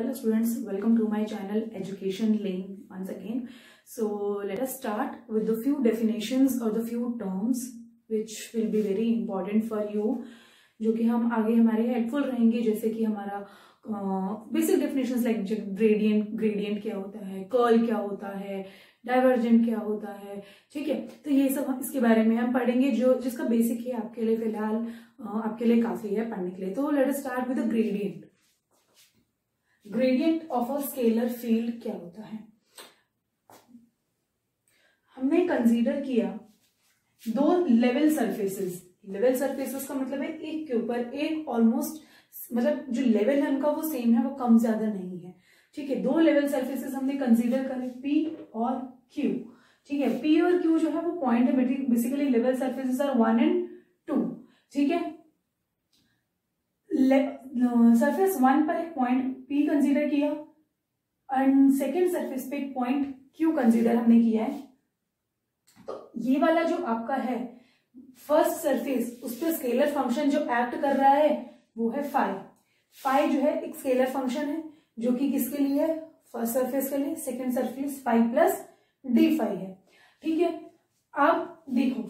Hello students, welcome to my channel Education Lane once again. So let us start with the few definitions or the few terms which will be very important for you, जो कि हम आगे हमारे helpful रहेंगे. जैसे कि हमारा basic definitions like gradient क्या होता है, कर्ल क्या होता है, डाइवर्जेंट क्या होता है. ठीक है, तो ये सब इसके बारे में हम पढ़ेंगे जो जिसका बेसिक है आपके लिए फिलहाल आपके लिए काफी है पढ़ने के लिए. तो let us start with gradient. Gradient of a scalar field क्या होता है. हमने कंसीडर किया दो लेवल सरफेसेस. लेवल सरफेसेस का मतलब है एक के ऊपर एक ऑलमोस्ट, मतलब जो लेवल है उनका वो सेम है, वो कम ज्यादा नहीं है. ठीक है, दो लेवल सरफेसेस हमने कंसीडर करे P और Q. ठीक है, P और Q जो है वो पॉइंट है. Basically level surfaces are 1 and 2. ठीक है, सरफेस 1 पर एक पॉइंट P कंसीडर किया एंड सेकेंड सरफेस पे एक पॉइंट Q कंसीडर हमने किया है. तो ये वाला जो आपका है फर्स्ट सरफेस, उस पर स्केलर फंक्शन जो एक्ट कर रहा है वो है फाई. फाई जो है एक स्केलर फंक्शन है जो कि किसके लिए है, फर्स्ट सरफेस के लिए. Second surface phi plus d phi है. ठीक है, अब देखो,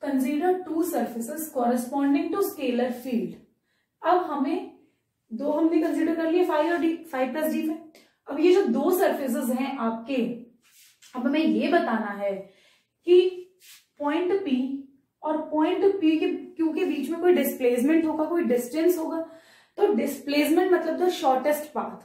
consider two surfaces corresponding to scalar field. अब हमें दो हमने कंसीडर कर लिए फाई और d, phi plus d phi. अब ये जो दो सरफेसेस हैं आपके, अब हमें ये बताना है कि पॉइंट P और पॉइंट P के Q के बीच में कोई डिस्प्लेसमेंट होगा, कोई डिस्टेंस होगा. तो डिस्प्लेसमेंट मतलब द शॉर्टेस्ट पाथ.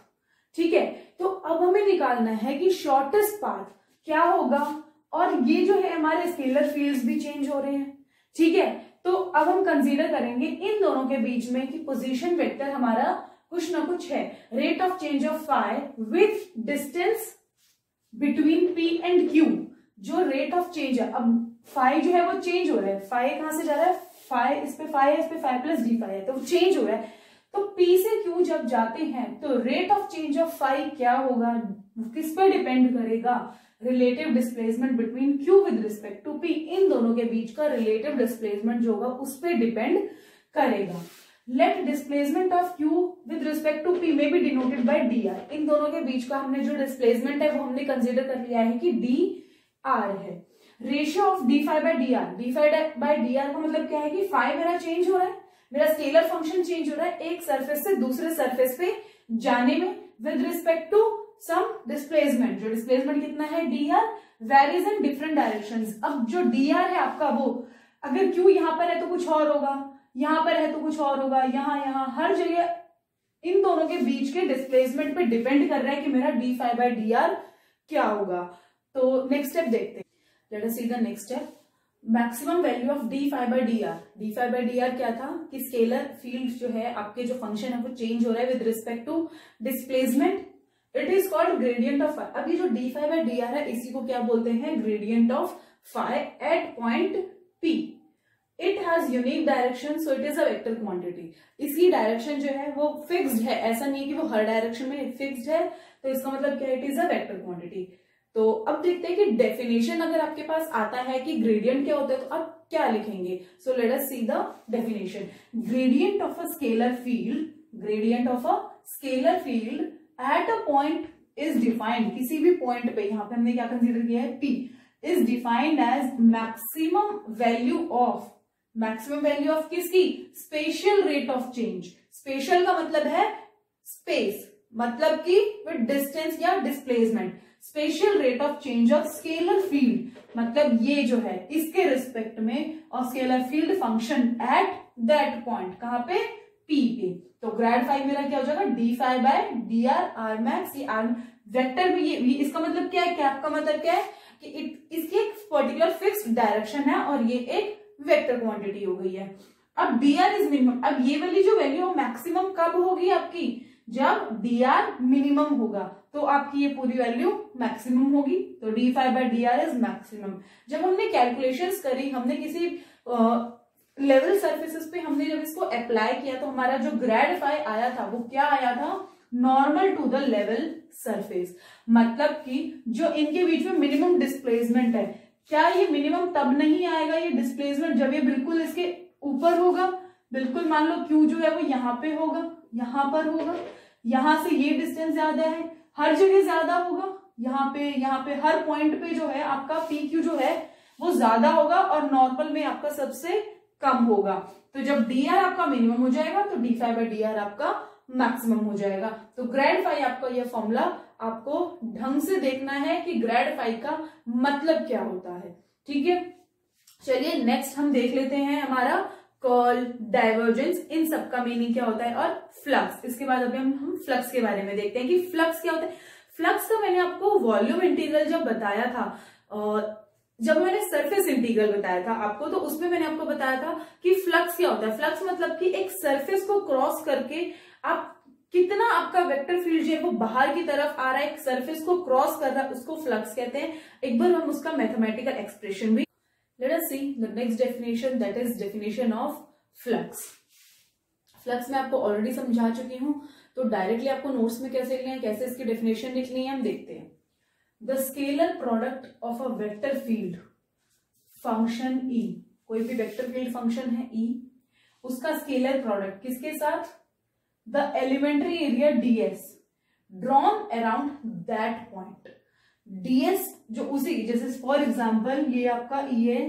ठीक है, तो अब हमें निकालना है कि शॉर्टेस्ट पाथ क्या होगा. और ये जो है हमारे स्केलर फील्ड्स भी चेंज हो रहे हैं. ठीक है, तो अब हम कंसीडर करेंगे इन दोनों के बीच में कि पोजीशन वेक्टर हमारा कुछ ना कुछ है. Rate of change of phi with distance between P and Q. जो रेट ऑफ चेंज है, अब फाई जो है वो चेंज हो रहा है. फाई कहां से जा रहा है, फाई इस पे फाई है, इस पे फाई प्लस डी फाई है, तो वो चेंज हो रहा है. तो P से Q जब जाते हैं तो rate of change of phi क्या होगा, किस पे डिपेंड करेगा, relative displacement between Q with respect to P. इन दोनों के बीच का रिलेटिव डिस्प्लेसमेंट जो होगा उस पे डिपेंड करेगा. Let displacement of Q with respect to P में बी डिनोटेड बाय dr. इन दोनों के बीच का हमने जो डिस्प्लेसमेंट है वो हमने कंसीडर कर लिया है कि dr है. Ratio of d phi by d r. D phi by d r का मतलब क्या है कि फाई मेरा चेंज हो रहा है, मेरा स्केलर फंक्शन चेंज हो रहा है एक सरफेस से दूसरे सरफेस पे जाने में with respect to some displacement. जो डिस्प्लेसमेंट कितना है dr varies in different directions. अब जो dr है आपका वो अगर Q यहां पर है तो कुछ और होगा, यहां पर है तो कुछ और होगा, यहां हर जगह इन दोनों के बीच के डिस्प्लेसमेंट पे डिपेंड कर रहा है कि मेरा d phi by d r क्या होगा. तो नेक्स्ट स्टेप देखते हैं. Let us see the next step. Maximum value of d phi by d r. D phi by d r क्या था कि स्केलर फील्ड जो है आपके जो फंक्शन है वो चेंज हो रहा है with respect to displacement. It is called gradient of phi. अब ये जो d phi by d r है इसी को क्या बोलते हैं, gradient of phi at point P. It has unique direction so it is a vector quantity. इसकी डायरेक्शन जो है वो फिक्स्ड है, ऐसा नहीं है कि वो हर डायरेक्शन में फिक्स्ड है. तो इसका मतलब क्या है, it is a vector quantity. तो अब देखते हैं कि डेफिनेशन अगर आपके पास आता है कि ग्रेडियंट क्या होता है तो आप क्या लिखेंगे. So let us see the definition. Gradient of a scalar field, gradient of a scalar field at a point is defined. किसी भी पॉइंट पे, यहां पे हमने क्या कंसीडर किया है P, is defined as maximum value of, maximum value of किसकी, spatial rate of change. Spatial का मतलब है स्पेस, मतलब कि विद डिस्टेंस या displacement. Spatial rate of change of scalar field मतलब ये जो है इसके रिस्पेक्ट में, और scalar field function at that point, कहां पे, P पे. तो ग्रेड फाई मेरा क्या हो जाएगा, d phi by d r r max. ये आर वेक्टर में ये इसका मतलब क्या है, कैप का मतलब क्या है कि इसकी एक पर्टिकुलर फिक्स्ड डायरेक्शन है और ये एक वेक्टर क्वांटिटी हो गई है. अब dr इज मिनिमम. अब ये वाली जो वैल्यू मैक्सिमम कब होगी आपकी, जब dr मिनिमम होगा तो आपकी ये पूरी वैल्यू मैक्सिमम होगी. तो d phi by d r is maximum. जब हमने कैलकुलेशंस करी, हमने किसी लेवल सरफेसेस पे हमने जब इसको अप्लाई किया तो हमारा जो ग्रेड फाई आया था वो क्या आया था, normal to the level surface. मतलब कि जो इनके बीच में मिनिमम डिस्प्लेसमेंट है, क्या ये मिनिमम तब नहीं आएगा ये डिस्प्लेसमेंट जब ये बिल्कुल इसके ऊपर होगा. बिल्कुल मान लो Q जो है वो यहाँ पे होगा, यहाँ पर होगा, यहां से ये डिस्टेंस ज्यादा है, हर जगह ज्यादा होगा, यहाँ पे हर पॉइंट पे जो है आपका पी क्यू जो है वो ज्यादा होगा और नॉर्मल में आपका सबसे कम होगा। तो जब डी आर आपका मिनिमम हो जाएगा तो d phi by d r आपका मैक्सिमम हो जाएगा। तो ग्रेड फाई आपका यह फॉर्मूला आपको ढंग से देखना है कि ग्रेड फाई का मतलब क्या होता है। ठीक है, चलिए नेक्स्ट हम देख लेते हैं हमारा कर्ल, डाइवर्जेंस, इन सब का मीनिंग क्या होता है और फ्लक्स। इसके बाद अभी हम फ्लक्स के बारे में देखते हैं कि फ्लक्स क्या होता है। फ्लक्स का मैंने आपको वॉल्यूम इंटीग्रल जब बताया था, जब मैंने सरफेस इंटीग्रल बताया था आपको, तो उसमें मैंने आपको बताया था कि फ्लक्स क्या होता है। फ्लक्स मतलब कि एक सरफेस को क्रॉस करके आप कितना आपका वेक्टर फील्ड जो है वो बाहर की तरफ आ रहा है, एक सरफेस को क्रॉस कर रहा है, उसको फ्लक्स कहते हैं। एक बार हम उसका मैथमेटिकल एक्सप्रेशन भी, late us see the next definition, that is definition of flux. Flux मैं आपको ऑलरेडी समझा चुकी हूं, तो डायरेक्टली आपको नोट्स में कैसे लिखना है, कैसे इसकी डेफिनेशन लिखनी है हम देखते हैं। The scalar product of a vector field function E, कोई भी वेक्टर फील्ड फंक्शन है ई, उसका स्केलर प्रोडक्ट किसके साथ, the elementary area ds drawn around that point. ds जो उसी, जैसे फॉर एग्जांपल ये आपका ई है,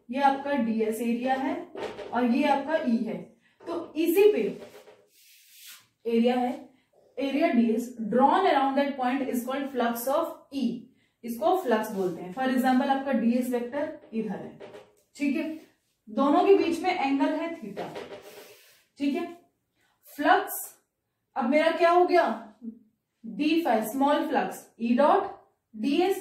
ये आपका ds एरिया है और ये आपका ई है, तो इसी पे एरिया है, area ds drawn around that point is called flux of E, इसको फ्लक्स बोलते हैं। फॉर एग्जांपल आपका ds वेक्टर इधर है, ठीक है, दोनों के बीच में एंगल है थीटा, ठीक है। फ्लक्स अब मेरा क्या हो गया, d phi small flux E dot ds,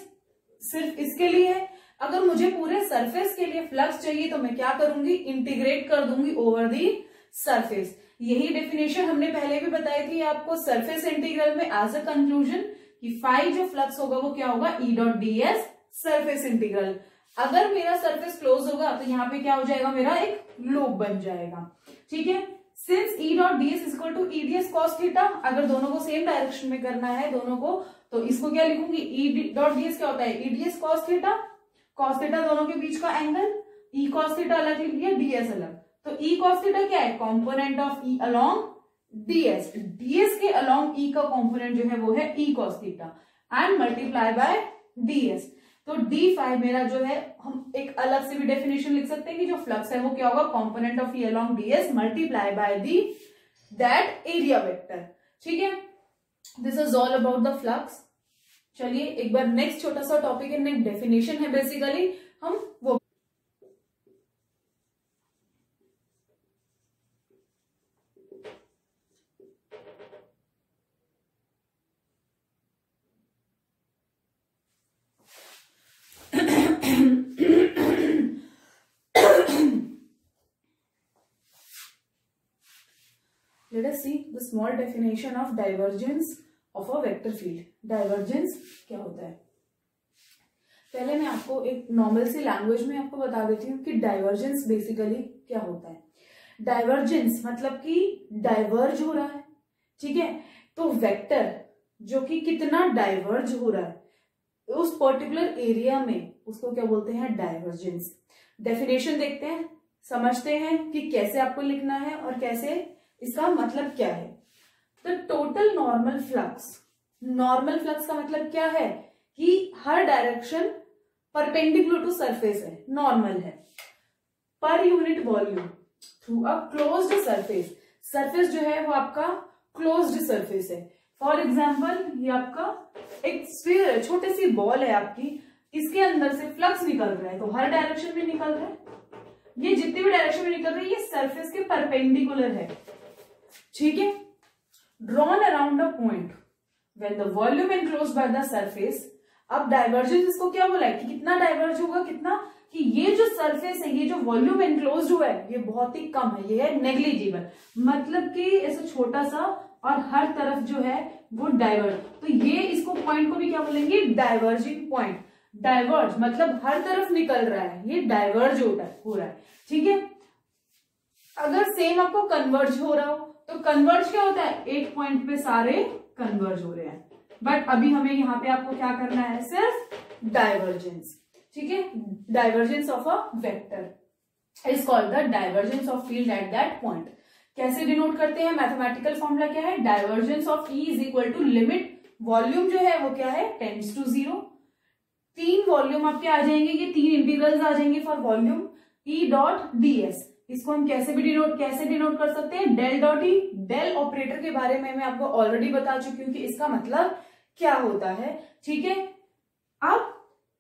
सिर्फ इसके लिए है। अगर मुझे पूरे सरफेस के लिए फ्लक्स चाहिए तो मैं क्या करूंगी, इंटीग्रेट कर दूंगी ओवर दी सरफेस। यही डेफिनेशन हमने पहले भी बताई थी आपको सरफेस इंटीग्रल में एज अ कंक्लूजन कि फाई जो फ्लक्स होगा वो क्या होगा, ई डॉट ds सरफेस इंटीग्रल। अगर मेरा सरफेस क्लोज होगा तो यहाँ पे क्या हो जाएगा, मेरा एक लूप बन जाएगा, ठीक है। Since E dot ds is equal to EDS cos theta, अगर दोनों को सेम डायरेक्शन में करना है दोनों को, तो इसको क्या लिखूंगी, ई डॉट ds क्या होता है, EDS cos theta, cos theta दोनों के बीच का एंगल, ई कॉस थीटा अलग लिख दिया, ds अलग, तो ई कॉस थीटा क्या है, component of E along ds, ds के अलोंग ई का कॉम्पोनेंट जो है वो है E cos theta and multiply by ds। तो डी फाई मेरा जो है, हम एक अलग से भी डेफिनेशन लिख सकते हैं कि जो फ्लक्स है वो क्या होगा, component of E along ds multiply by the that area vector, ठीक है। This is all about the flux. चलिए एक बार नेक्स्ट छोटा सा टॉपिक है, नेक्स्ट डेफिनेशन है बेसिकली, हम वो let us see the small definition of divergence of a vector field। Divergence क्या होता है, पहले मैं आपको एक नॉर्मल सी लैंग्वेज में आपको बता देती हूँ कि डाइवर्जेंस बेसिकली क्या होता है। डाइवर्जेंस मतलब कि डाइवर्ज हो रहा है, ठीक है। तो वेक्टर जो कि कितना डाइवर्ज हो रहा है उस पर्टिकुलर एरिया में, उसको क्या बोलते हैं, डाइवर्जेंस। डेफिनेशन देखते हैं, समझते हैं कि कैसे आपको लिखना है और कैसे इसका मतलब क्या है। The total normal flux, normal flux का मतलब क्या है कि हर डायरेक्शन परपेंडिकुलर टू सरफेस है, नॉर्मल है, per unit volume through a closed surface. Surface जो है वो आपका क्लोज्ड सरफेस है। फॉर एग्जाम्पल ये आपका एक स्फीयर है, छोटी सी बॉल है आपकी, इसके अंदर से फ्लक्स निकल रहा है, तो हर डायरेक्शन में निकल रहा है, ये जितनी भी डायरेक्शन में निकल रही है ये सरफेस के परपेंडिकुलर है, ठीक है। Drawn around a point when the volume enclosed by the surface. अब डाइवर्जेंस इसको क्या बोला है कि कितना डाइवर्ज होगा, कितना, कि ये जो सरफेस है, ये जो वॉल्यूम एनक्लोज्ड हुआ है ये बहुत ही कम है, ये है नेग्लिजिबल, मतलब कि ऐसा छोटा सा और हर तरफ जो है वो डाइवर्ज, तो ये इसको पॉइंट को भी क्या बोलेंगे, डाइवर्जिंग पॉइंट। डाइवर्ज मतलब हर तरफ निकल रहा है, ये डाइवर्ज हो रहा है, ठीक है। अगर सेम आपको कन्वर्ज हो रहा हो तो कन्वर्ज क्या होता है, एक पॉइंट पे सारे कन्वर्ज हो रहे हैं, बट अभी हमें यहाँ पे आपको क्या करना है, सिर्फ डाइवर्जेंस, ठीक है। Divergence of a vector is called the divergence of field at that point, कैसे डिनोट करते हैं, मैथमेटिकल फॉर्मूला क्या है, divergence of E is equal to limit volume जो है वो क्या है, टेंड्स टू 0। 3 वॉल्यूम आपके आ जाएंगे, ये 3 इंटीग्रल्स आ जाएंगे for volume E dot ds। इसको हम कैसे डिनोट कर सकते हैं, del dot E. Del operator के बारे में मैं आपको ऑलरेडी बता चुकी हूँ कि इसका मतलब क्या होता है, ठीक है। अब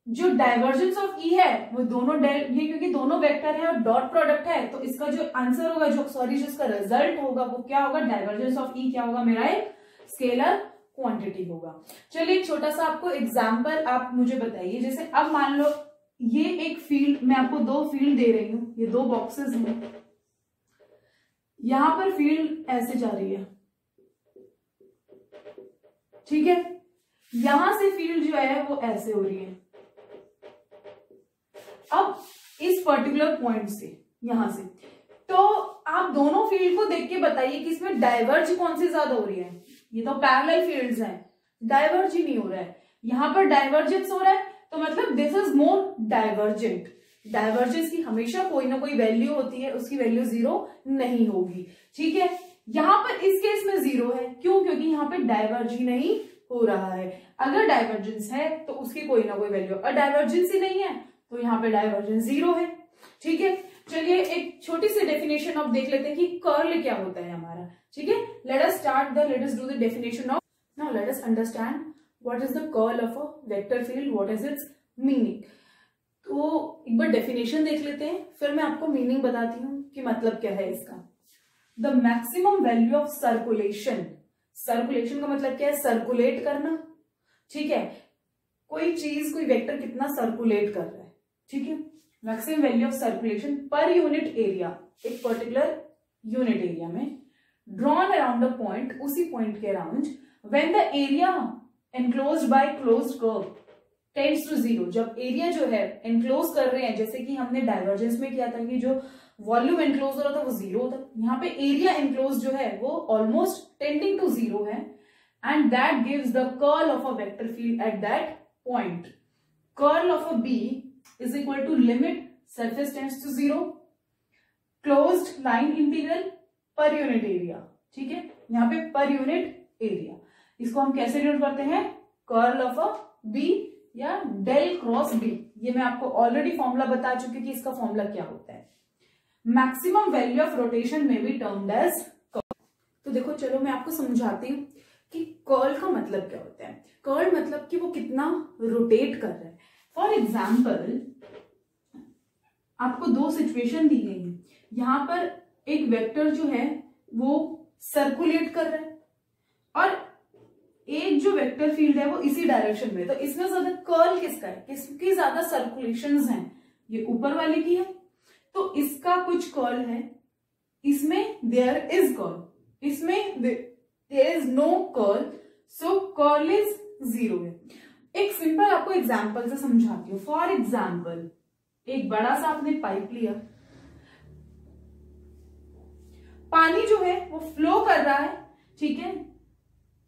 जो डाइवर्जेंस ऑफ ई है वो दोनों डेल, ये क्योंकि दोनों वेक्टर है और डॉट प्रोडक्ट है, तो इसका जो आंसर होगा, जो इसका रिजल्ट होगा वो क्या होगा, डाइवर्जेंस ऑफ ई क्या होगा, मेरा एक स्केलर क्वांटिटी होगा। चलिए एक छोटा सा आपको एग्जांपल आप मुझे बताइए, जैसे अब मान लो ये एक फील्ड, मैं आपको 2 फील्ड दे रही हूं, ये 2 बॉक्सेस हैं, यहां पर फील्ड ऐसे जा रही है, ठीक है, यहां से फील्ड जो है वो ऐसे हो रही है। अब इस पर्टिकुलर पॉइंट से, यहां से, तो आप दोनों फील्ड को देख के बताइए कि इसमें डाइवर्ज कौन सी ज्यादा हो रही है। ये तो पैरेलल फील्ड्स हैं, डाइवर्ज ही नहीं हो रहा है, यहां पर डाइवर्जेंस हो रहा है, तो मतलब this is more divergent. Divergence की हमेशा कोई ना कोई वैल्यू होती है, उसकी वैल्यू 0 नहीं होगी, ठीक है। यहां पर इस केस में 0 है, क्यों, क्योंकि यहां पे डाइवर्ज ही नहीं हो रहा है। अगर डाइवर्जेंस है तो उसकी कोई ना कोई वैल्यू, और डाइवर्जेंस ही नहीं है तो यहाँ पे डाइवर्जेंस 0 है, ठीक है। चलिए एक छोटी सी डेफिनेशन ऑफ देख लेते हैं कि कर्ल क्या होता है हमारा, ठीक है। Let us do the definition of, now let us understand what is the curl of a vector field, what is it's meaning. तो एक बार डेफिनेशन देख लेते हैं, फिर मैं आपको मीनिंग बताती हूँ कि मतलब क्या है इसका। The maximum value of circulation, circulation का मतलब क्या है, सर्कुलेट करना, ठीक है। कोई चीज, कोई वेक्टर कितना सर्कुलेट कर रहा है, ठीक है। Maximum value of circulation per unit area, एक पर्टिकुलर यूनिट एरिया में, ड्रॉन अराउंड अ पॉइंट, उसी पॉइंट के around, when the area enclosed by closed curve tends to 0। जब एरिया जो है एनक्लोज कर रहे हैं, जैसे कि हमने डाइवर्जेंस में किया था कि जो वॉल्यूम एनक्लोज हो रहा था वो 0 होता, यहाँ पे एरिया एनक्लोज जो है वो ऑलमोस्ट टेंडिंग टू 0 है, and that gives the curl of a vector field at that point. Curl of a B is equal to limit surface tends to 0 closed line integral per unit area, ठीक है। यहाँ पे पर unit area, इसको हम कैसे denote करते हैं, कर्ल ऑफ अ बी या डेल क्रॉस बी। ये मैं आपको ऑलरेडी फॉर्मूला बता चुकी कि इसका फॉर्मूला क्या होता है। मैक्सिमम वैल्यू ऑफ रोटेशन में बी टर्म्ड एज कर्ल। तो देखो चलो मैं आपको समझाती हूँ कि कर्ल का मतलब क्या होता है। कर्ल मतलब कि वो कितना रोटेट कर रहा है। फॉर एग्जाम्पल आपको 2 सिचुएशन दी गई है, यहां पर एक वेक्टर जो है वो सर्कुलेट कर रहा है और एक जो वेक्टर फील्ड है वो इसी डायरेक्शन में, तो इसमें ज्यादा कर्ल किसका है, किसकी ज्यादा सर्कुलेशंस हैं, ये ऊपर वाले की है, तो इसका कुछ कर्ल है, इसमें देयर इज कर्ल, इसमें there is no curl, so curl is 0 है। एक सिंपल आपको एग्जांपल से समझाती हूँ। फॉर एग्जांपल एक बड़ा सा आपने पाइप लिया, पानी जो है वो फ्लो कर रहा है, ठीक है,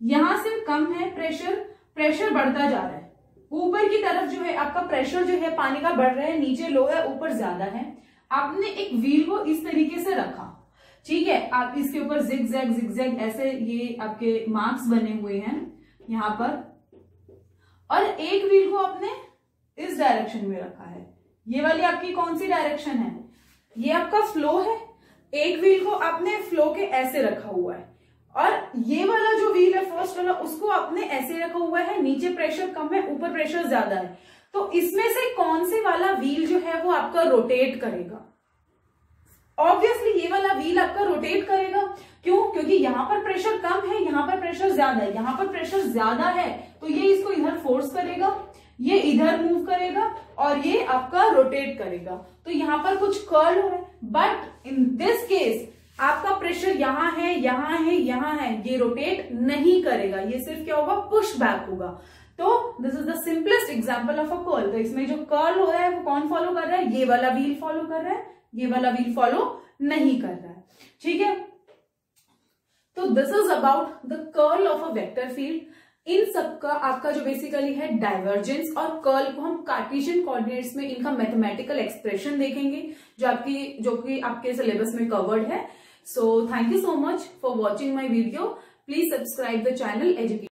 यहां से कम है प्रेशर, प्रेशर बढ़ता जा रहा है, ऊपर की तरफ जो है आपका प्रेशर जो है पानी का बढ़ रहा है, नीचे लो है, ऊपर ज्यादा है। आपने एक व्हील को इस तरीके से रखा, ठीक है, आप इसके ऊपर जिगजैग जिगजैग ऐसे ये आपके मार्क्स बने हुए हैं यहां पर, और एक व्हील को आपने इस डायरेक्शन में रखा है। ये वाली आपकी कौन सी डायरेक्शन है, ये आपका फ्लो है। एक व्हील को आपने फ्लो के ऐसे रखा हुआ है और ये वाला जो व्हील है फर्स्ट वाला उसको आपने ऐसे रखा हुआ है, नीचे प्रेशर कम है, ऊपर प्रेशर ज्यादा है। तो इसमें से कौन से वाला व्हील जो है वो आपका रोटेट करेगा? ऑब्वियसली ये वाला व्हील आपका रोटेट करेगा। क्यों? क्योंकि यहां पर प्रेशर कम है, यहां पर प्रेशर ज्यादा है। यहां पर प्रेशर ज्यादा है तो ये इसको इधर फोर्स करेगा, ये इधर मूव करेगा और ये आपका रोटेट करेगा। तो यहां पर कुछ कर्ल हो रहा है, बट इन दिस केस आपका प्रेशर यहां है, यहां है, यहां है, ये रोटेट नहीं करेगा, ये सिर्फ क्या होगा, पुश बैक होगा। तो this is the simplest example of a curl. तो इसमें जो कर्ल हो रहा है वो कौन फॉलो कर रहा है? ये वाला व्हील फॉलो कर रहा है, ये वाला व्हील फॉलो नहीं कर रहा है। ठीक है, तो this is about the curl of a vector field. इन सबका आपका जो बेसिकली है डाइवर्जेंस और कर्ल को हम कार्टेशियन कोऑर्डिनेट्स में इनका मैथमेटिकल एक्सप्रेशन देखेंगे जो कि आपके सिलेबस में कवर्ड है। So thank you so much for watching my video. Please subscribe the channel Education.